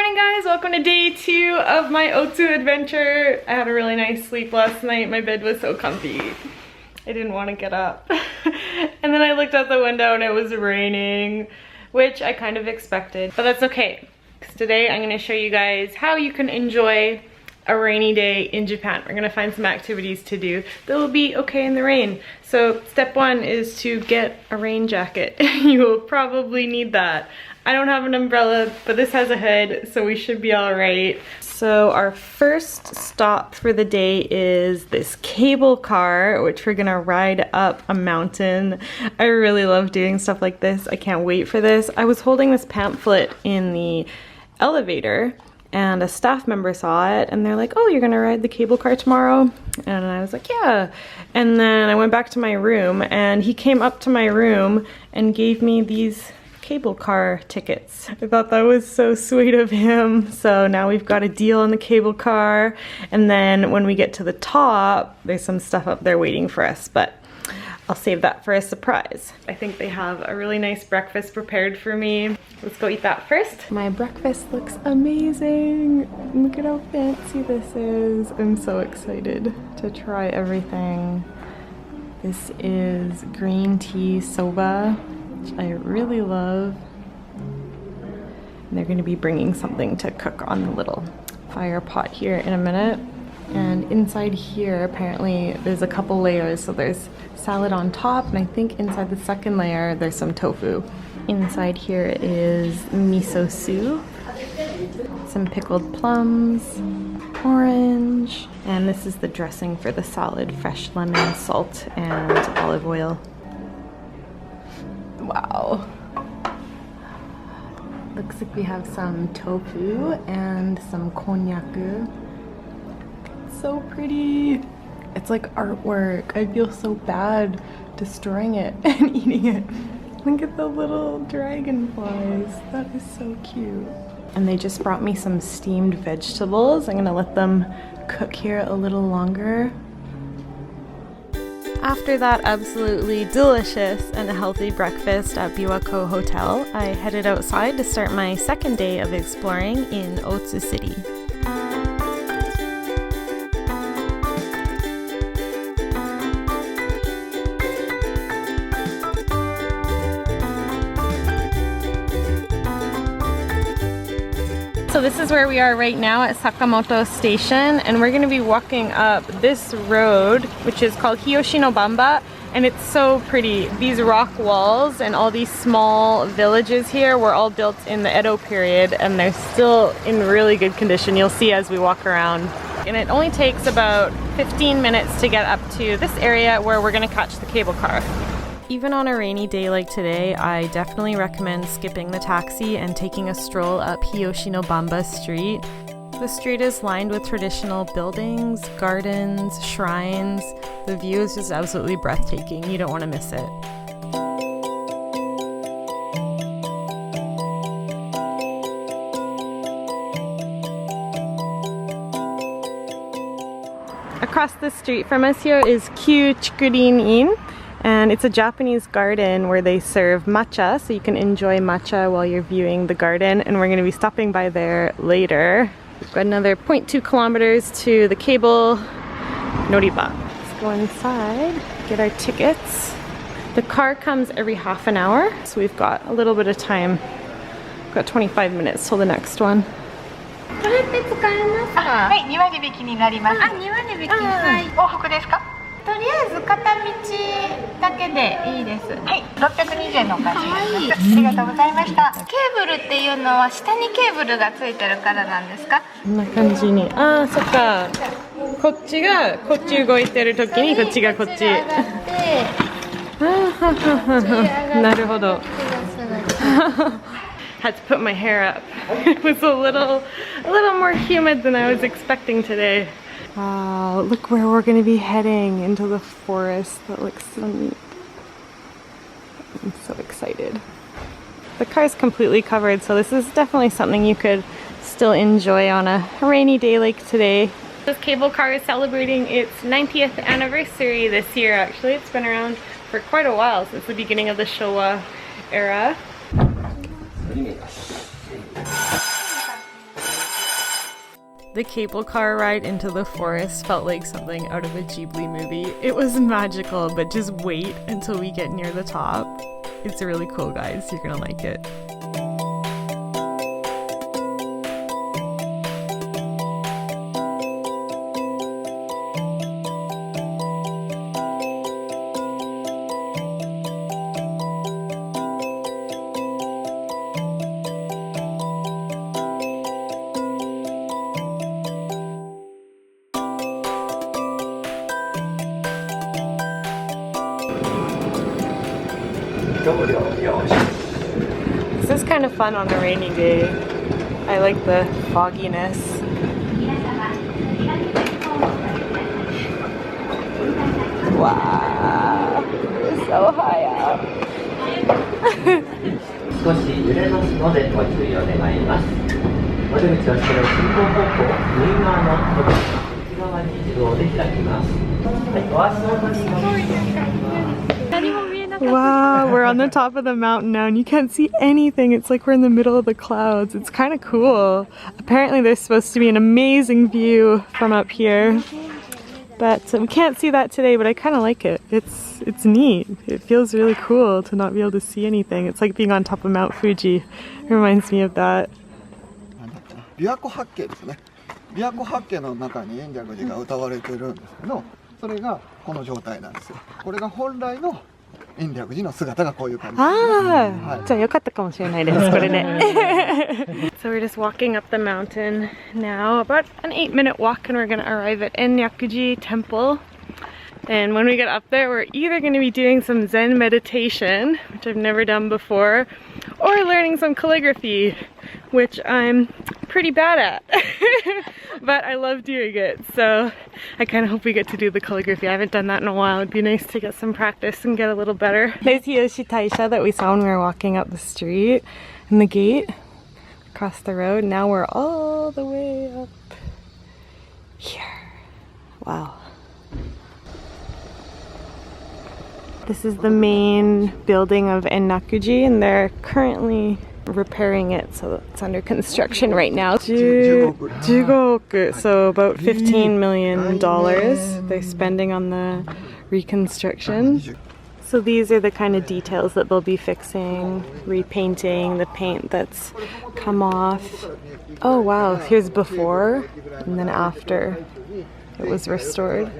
morning guys, welcome to day 2 of my Otsu adventure. I had a really nice sleep last night. My bed was so comfy. I didn't want to get up. And then I looked out the window and it was raining, which I kind of expected, but that's okay. Because today I'm going to show you guys how you can enjoy a rainy day in Japan. We're going to find some activities to do that will be okay in the rain. So step 1 is to get a rain jacket. You will probably need that. I don't have an umbrella, but this has a hood, so we should be all right. So our first stop for the day is this cable car, which we're gonna ride up a mountain. I really love doing stuff like this. I can't wait for this. I was holding this pamphlet in the elevator and a staff member saw it and they're like, oh, you're gonna ride the cable car tomorrow? And I was like, yeah. And then I went back to my room and he came up to my room and gave me these cable car tickets. I thought that was so sweet of him. So now we've got a deal on the cable car, and then when we get to the top there's some stuff up there waiting for us, but I'll save that for a surprise. I think they have a really nice breakfast prepared for me. Let's go eat that first. My breakfast looks amazing. Look at how fancy this is. I'm so excited to try everything. This is green tea soba, which I really love. And they're going to be bringing something to cook on the little fire pot here in a minute. And inside here, apparently there's a couple layers. So there's salad on top, and I think inside the second layer there's some tofu. Inside here is miso soup, some pickled plums, orange, and this is the dressing for the salad: fresh lemon, salt, and olive oil. Wow. Looks like we have some tofu and some konnyaku. So pretty. It's like artwork. I feel so bad destroying it and eating it. Look at the little dragonflies. That is so cute. And they just brought me some steamed vegetables. I'm gonna let them cook here a little longer. After that absolutely delicious and healthy breakfast at Biwako Hotel, I headed outside to start my second day of exploring in Otsu City. So this is where we are right now at Sakamoto Station, and we're going to be walking up this road, which is called Hiyoshino-bamba, and it's so pretty. These rock walls and all these small villages here were all built in the Edo period, and they're still in really good condition. You'll see as we walk around. And it only takes about 15 minutes to get up to this area where we're going to catch the cable car. Even on a rainy day like today, I definitely recommend skipping the taxi and taking a stroll up Hiyoshino-bamba Street. The street is lined with traditional buildings, gardens, shrines. The view is just absolutely breathtaking. You don't want to miss it. Across the street from us here is Kyu Chikurin-in. And it's a Japanese garden where they serve matcha, so you can enjoy matcha while you're viewing the garden, and we're going to be stopping by there later. We've got another 0.2 kilometers to the cable Noriba. Let's go inside, get our tickets. The car comes every half an hour, so we've got a little bit of time. We've got 25 minutes till the next one. これって使えますか？はい、2割引きになります。あ、2割引き。はい。往復ですか？とりあえず片道だけでいいです。はい、620円のお返しになります。ありがとうございました。ケーブルっていうのは下にケーブルがついてるからなんですか？こんな感じに。ああ、そっか。こっちがこっち動いてる時にこっちがこっち。なるほど。Had to put my hair up. It was a little more humid than I was expecting today. Wow, look where we're going to be heading, into the forest. That looks so neat. I'm so excited. The car's completely covered, so this is definitely something you could still enjoy on a rainy day like today. This cable car is celebrating its 90th anniversary this year, actually. It's been around for quite a while, since the beginning of the Showa era. The cable car ride into the forest felt like something out of a Ghibli movie. It was magical, but just wait until we get near the top. It's really cool, guys. You're gonna like it. This is kind of fun on a rainy day. I like the fogginess. Wow, we're so high up. 少し揺れますのでご注意を願います。窓口はそれを進行方向右側の窓口内側に自動で開きます。はい、お足元にご注意を願います。 Wow, we're on the top of the mountain now and you can't see anything. It's like we're in the middle of the clouds. It's kind of cool. Apparently there's supposed to be an amazing view from up here. But we can't see that today, but I kind of like it. It's neat. It feels really cool to not be able to see anything. It's like being on top of Mount Fuji. It reminds me of that. 琵琶湖八景ですね。琵琶湖八景の中に延暦寺が歌われてるんですけど、それがこの状態なんですよ。これが本来の延暦寺の姿がこういう感じですね。はい。じゃあよかったかもしれないです。これで。So we're just walking up the mountain now, about an 8-minute walk, and we're going to arrive at Enryakuji Temple. And when we get up there, we're either going to be doing some Zen meditation, which I've never done before, or learning some calligraphy, which I'm pretty bad at. But I love doing it, so I kind of hope we get to do the calligraphy. I haven't done that in a while. It'd be nice to get some practice and get a little better. There's Hiyoshi Taisha that we saw when we were walking up the street and the gate across the road. Now we're all the way up here. Wow. This is the main building of Enryakuji, and they're currently repairing it, so it's under construction right now. 15 億, so about $15 million they're spending on the reconstruction. So these are the kind of details that they'll be fixing, repainting, the paint that's come off. Oh wow, here's before and then after it was restored.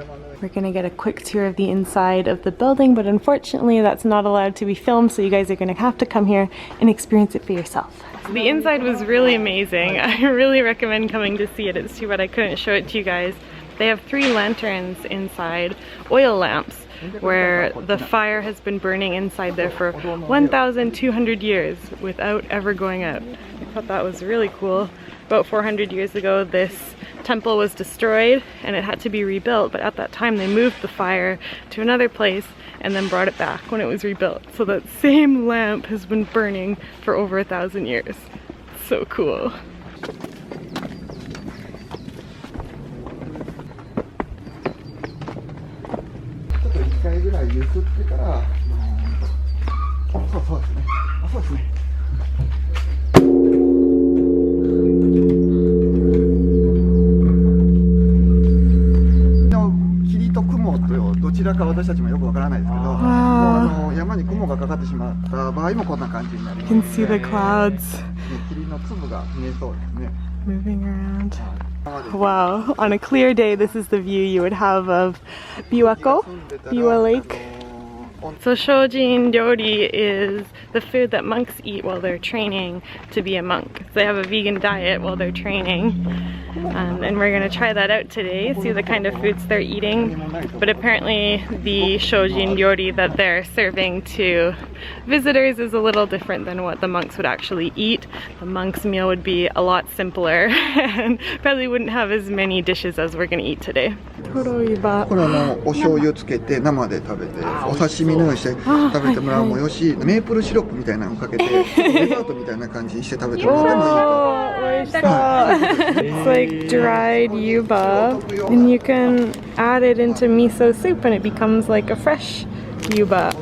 We're gonna get a quick tour of the inside of the building, but unfortunately that's not allowed to be filmed, so you guys are gonna have to come here and experience it for yourself. The inside was really amazing. I really recommend coming to see it. It's too bad I couldn't show it to you guys. They have 3 lanterns inside, oil lamps, where the fire has been burning inside there for 1,200 years without ever going out. I thought that was really cool. About 400 years ago, this temple was destroyed and it had to be rebuilt, but at that time they moved the fire to another place and then brought it back when it was rebuilt. So that same lamp has been burning for over 1,000 years. So cool. You can see the clouds moving around. Wow, on a clear day this is the view you would have of Biwako, Biwa Lake. So Shojin Ryori is the food that monks eat while they're training to be a monk. They have a vegan diet while they're training. And we're gonna try that out today, see the kind of foods they're eating. But apparently the Shojin Ryori that they're serving to visitors is a little different than what the monks would actually eat. The monks' meal would be a lot simpler and probably wouldn't have as many dishes as we're gonna eat today. これお醤油つけて生で食べて、お刺身のようにして食べてもらうもよし、メープルシロップみたいなのをかけてデザートみたいな感じにして食べてもらってもいいと。It's like dried yuba, and you can add it into miso soup and it becomes like a fresh yuba.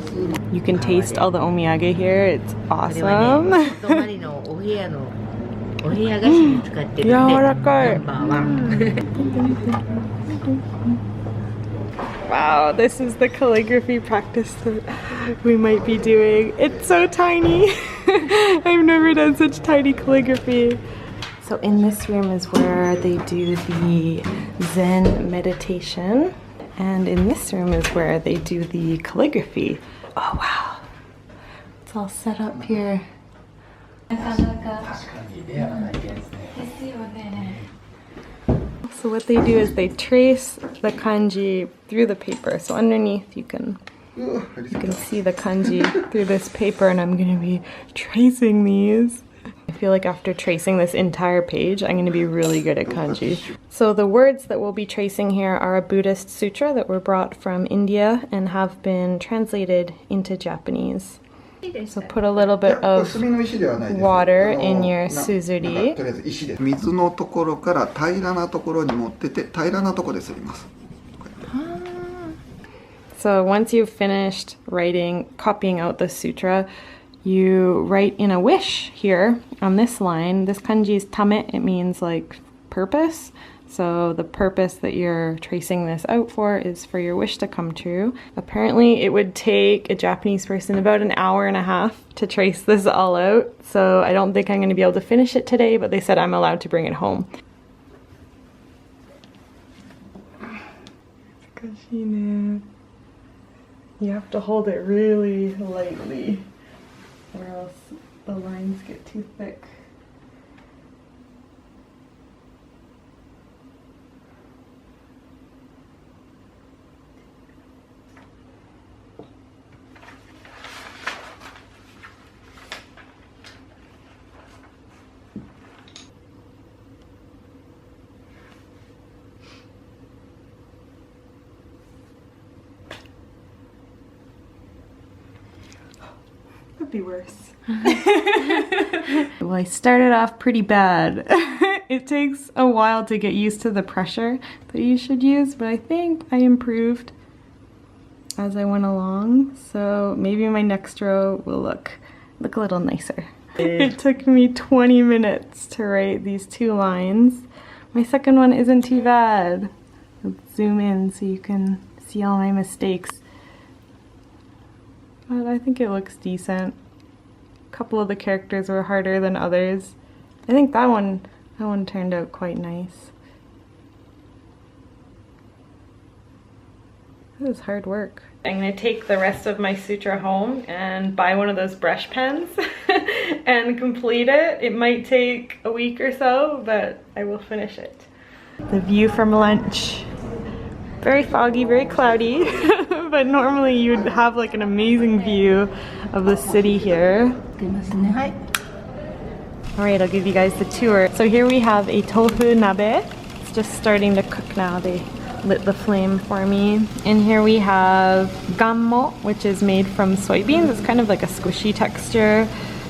You can taste all the omiyage here. It's awesome. お部屋菓子に使ってるんで、柔らかい。ナンバーワン。Wow, this is the calligraphy practice that we might be doing. It's so tiny. I've never done such tiny calligraphy. So in this room is where they do the Zen meditation. And in this room is where they do the calligraphy. Oh wow. It's all set up here. So what they do is they trace the kanji through the paper. So underneath you can see the kanji through this paper, and I'm gonna be tracing these. I feel like after tracing this entire page, I'm gonna be really good at kanji. So the words that we'll be tracing here are a Buddhist sutra that were brought from India and have been translated into Japanese. So put a little bit of water in your suzuri. 水のところから平らなところに持ってて、平らなところですります。 So once you've finished writing, copying out the sutra, you write in a wish here on this line. This kanji is tame, it means like purpose. So the purpose that you're tracing this out for is for your wish to come true. Apparently it would take a Japanese person about an hour and a half to trace this all out. So I don't think I'm going to be able to finish it today, but they said I'm allowed to bring it home. You have to hold it really lightly or else the lines get too thick. Could be worse. Well, I started off pretty bad. It takes a while to get used to the pressure that you should use, but I think I improved as I went along. So maybe my next row will look a little nicer. It took me 20 minutes to write these 2 lines. My second one isn't too bad. Let's zoom in so you can see all my mistakes. But I think it looks decent. A couple of the characters were harder than others. I think that one turned out quite nice. This is hard work. I'm gonna take the rest of my sutra home and buy one of those brush pens and complete it. It might take a week or so, but I will finish it. The view from lunch. Very foggy, very cloudy, but normally you'd have like an amazing view of the city here. Alright, I'll give you guys the tour. So here we have a tofu nabe. It's just starting to cook now. They lit the flame for me. And here we have gammo, which is made from soybeans. It's kind of like a squishy texture.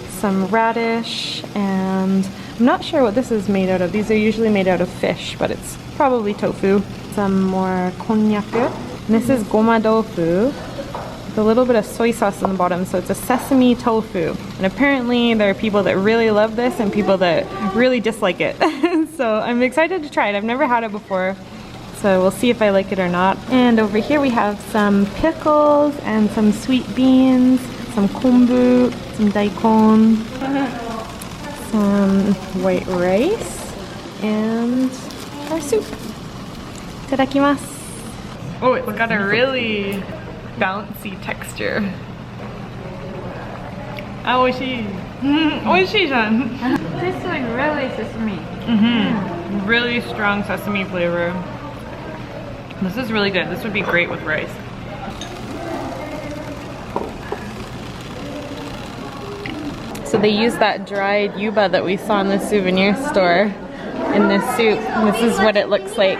Some radish, and I'm not sure what this is made out of. These are usually made out of fish, but it's probably tofu. Some more konnyaku. And this is goma tofu with a little bit of soy sauce on the bottom, so it's a sesame tofu. And apparently there are people that really love this and people that really dislike it. So I'm excited to try it. I've never had it before, so we'll see if I like it or not. And over here we have some pickles and some sweet beans, some kombu, some daikon, some white rice, and our soup. Itadakimasu. Oh, it's got a really bouncy texture. Ah, oishii. Oishii-san. Tastes like really sesame. Really strong sesame flavor. This is really good. This would be great with rice. So they use that dried yuba that we saw in the souvenir store in this soup. And this is what it looks like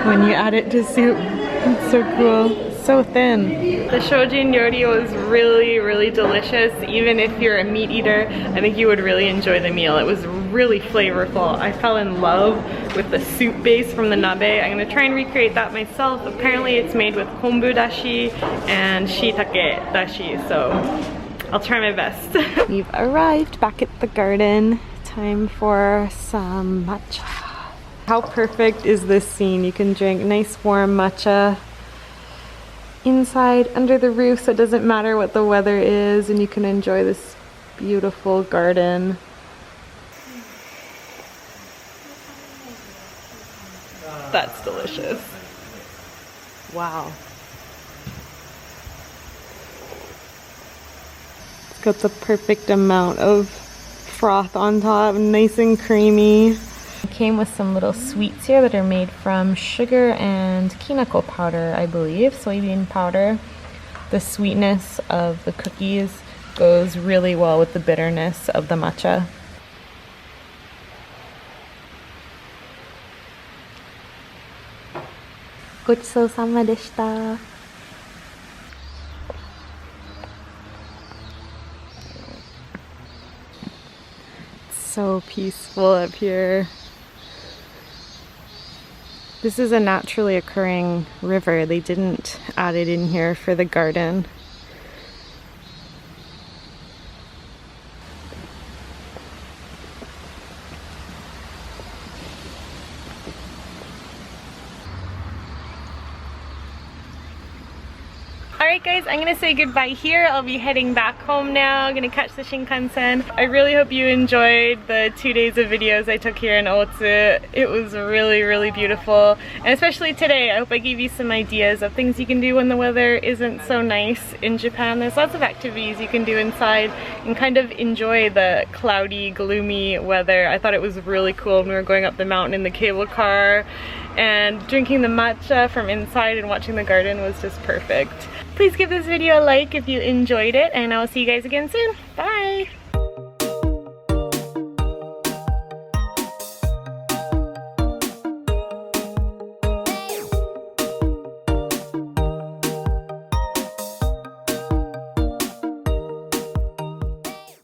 when you add it to soup. It's so cool. So thin. The shojin ryori was really, really delicious. Even if you're a meat eater, I think you would really enjoy the meal. It was really flavorful. I fell in love with the soup base from the nabe. I'm gonna try and recreate that myself. Apparently it's made with kombu dashi and shiitake dashi, so I'll try my best. We've arrived back at the garden time for some matcha. How perfect is this scene? You can drink nice warm matcha inside under the roof, so it doesn't matter what the weather is, and you can enjoy this beautiful garden. That's delicious. Wow. It's got the perfect amount of froth on top, nice and creamy. It came with some little sweets here that are made from sugar and kinako powder, I believe, soybean powder. The sweetness of the cookies goes really well with the bitterness of the matcha. Gochusou-sama deshita. So peaceful up here. This is a naturally occurring river. They didn't add it in here for the garden. Alright guys, I'm gonna say goodbye here. I'll be heading back home now. I'm gonna catch the Shinkansen. I really hope you enjoyed the 2 days of videos I took here in Otsu. It was really beautiful, and especially today I hope I gave you some ideas of things you can do when the weather isn't so nice in Japan. There's lots of activities you can do inside and kind of enjoy the cloudy, gloomy weather. I thought it was really cool when we were going up the mountain in the cable car, and drinking the matcha from inside and watching the garden was just perfect. Please give this video a like if you enjoyed it, and I'll see you guys again soon. Bye!